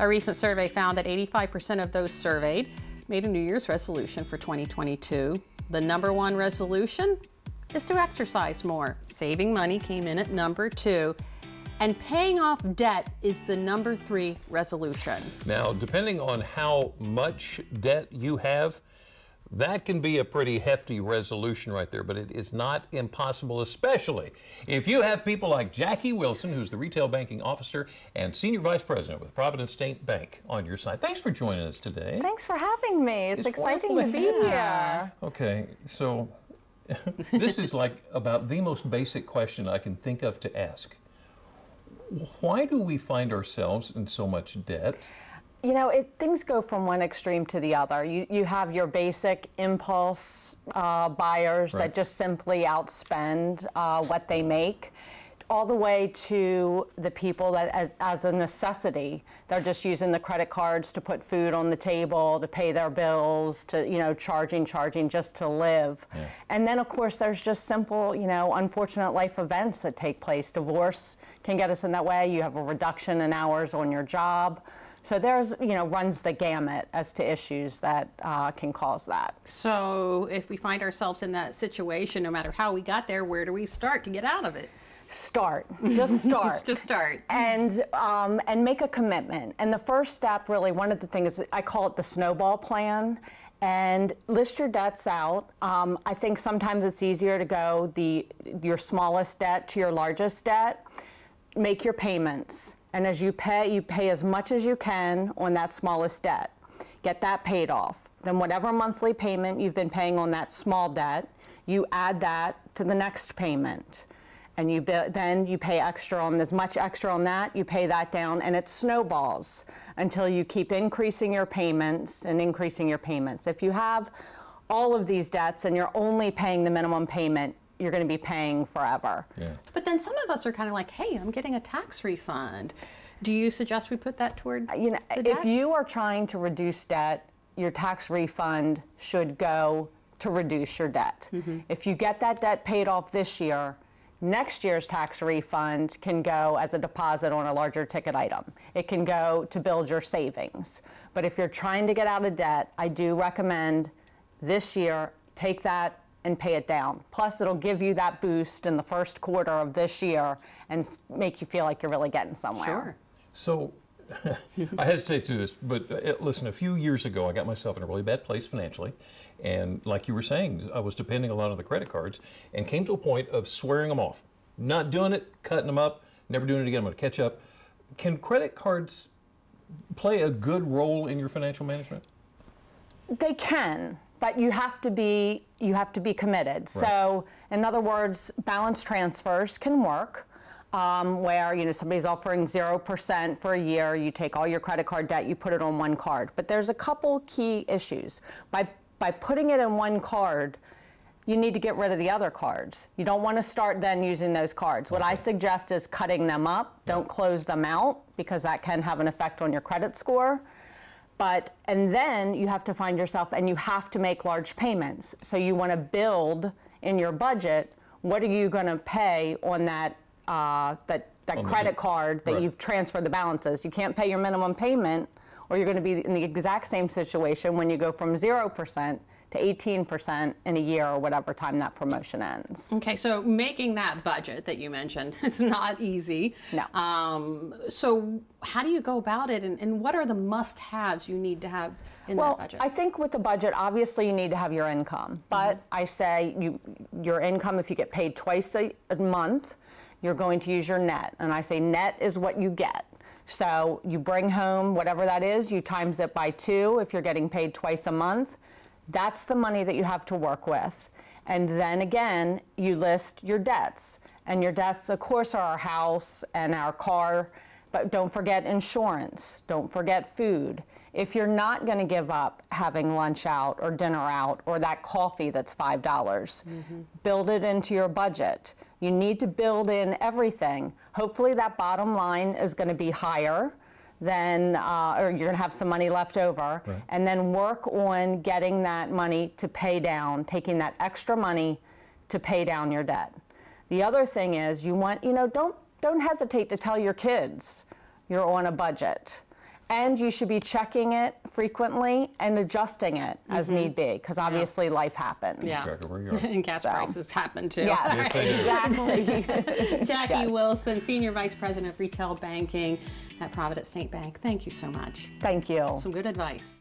A recent survey found that 85% of those surveyed made a New Year's resolution for 2022. The #1 resolution is to exercise more. Saving money came in at #2. And paying off debt is the #3 resolution. Now, depending on how much debt you have, that can be a pretty hefty resolution right there, but it is not impossible, especially if you have people like Jackie Wilson, who's the Retail Banking Officer and Senior Vice President with Provident State Bank on your side. Thanks for joining us today. Thanks for having me. It's exciting to be here. Okay, so this is like about the most basic question I can think of to ask. Why do we find ourselves in so much debt? You know, things go from one extreme to the other. You have your basic impulse buyers that just simply outspend what they make, all the way to the people that as a necessity, they're just using the credit cards to put food on the table, to pay their bills, to, you know, charging just to live. Yeah. And then of course there's just simple, you know, unfortunate life events that take place. Divorce can get us in that way. You have a reduction in hours on your job. So there's, you know, runs the gamut as to issues that can cause that. So if we find ourselves in that situation, no matter how we got there, where do we start to get out of it? Start. Just start. Just start. And make a commitment. And the first step, really, one of the things, I call it the snowball plan. And list your debts out. I think sometimes it's easier to go your smallest debt to your largest debt. Make your payments. And as you pay as much as you can on that smallest debt. Get that paid off. Then whatever monthly payment you've been paying on that small debt, you add that to the next payment. And then you pay extra on as much extra on that, you pay that down, and it snowballs until you keep increasing your payments and increasing your payments. If you have all of these debts and you're only paying the minimum payment, you're going to be paying forever. Yeah. But then some of us are kind of like, hey, I'm getting a tax refund. Do you suggest we put that toward you know, if you are trying to reduce debt, your tax refund should go to reduce your debt. Mm-hmm. If you get that debt paid off this year, next year's tax refund can go as a deposit on a larger ticket item. It can go to build your savings. But if you're trying to get out of debt, I do recommend this year, take that and pay it down. Plus, it'll give you that boost in the first quarter of this year and make you feel like you're really getting somewhere. Sure. So, I hesitate to do this, but listen, a few years ago, I got myself in a really bad place financially. And like you were saying, I was depending a lot on the credit cards and came to a point of swearing them off. Not doing it, cutting them up, never doing it again, I'm gonna catch up. Can credit cards play a good role in your financial management? They can. But you have to be committed. Right. So, in other words, balance transfers can work, where, you know, somebody's offering 0% for a year. You take all your credit card debt, you put it on one card. But there's a couple key issues. By putting it in one card, you need to get rid of the other cards. You don't want to start then using those cards. What I suggest is cutting them up. Don't close them out, because that can have an effect on your credit score. And then you have to find yourself, and you have to make large payments. So you want to build in your budget, what are you going to pay on that credit card that you've transferred the balances. You can't pay your minimum payment, or you're going to be in the exact same situation when you go from 0% to 18% in a year, or whatever time that promotion ends. Okay, so making that budget that you mentioned, it's not easy. No. So how do you go about it, and what are the must-haves you need to have in that budget? I think with the budget, obviously you need to have your income. But I say your income, if you get paid twice a month, you're going to use your net. And I say net is what you get. So you bring home whatever that is, you times it by 2 if you're getting paid twice a month. That's the money that you have to work with. And then again, you list your debts. And your debts, of course, are our house and our car, but don't forget insurance. Don't forget food. If you're not going to give up having lunch out or dinner out or that coffee that's $5, build it into your budget. You need to build in everything. Hopefully that bottom line is going to be higher than, or you're going to have some money left over, and then work on getting that money to pay down, taking that extra money to pay down your debt. The other thing is, you want, you know, don't hesitate to tell your kids you're on a budget. And you should be checking it frequently and adjusting it as need be, because obviously life happens. Yeah. Exactly where you are. And gas prices happen too. Yes, exactly. Jackie Yes. Wilson, Senior Vice President of Retail Banking at Provident State Bank. Thank you so much. Thank you. Some good advice.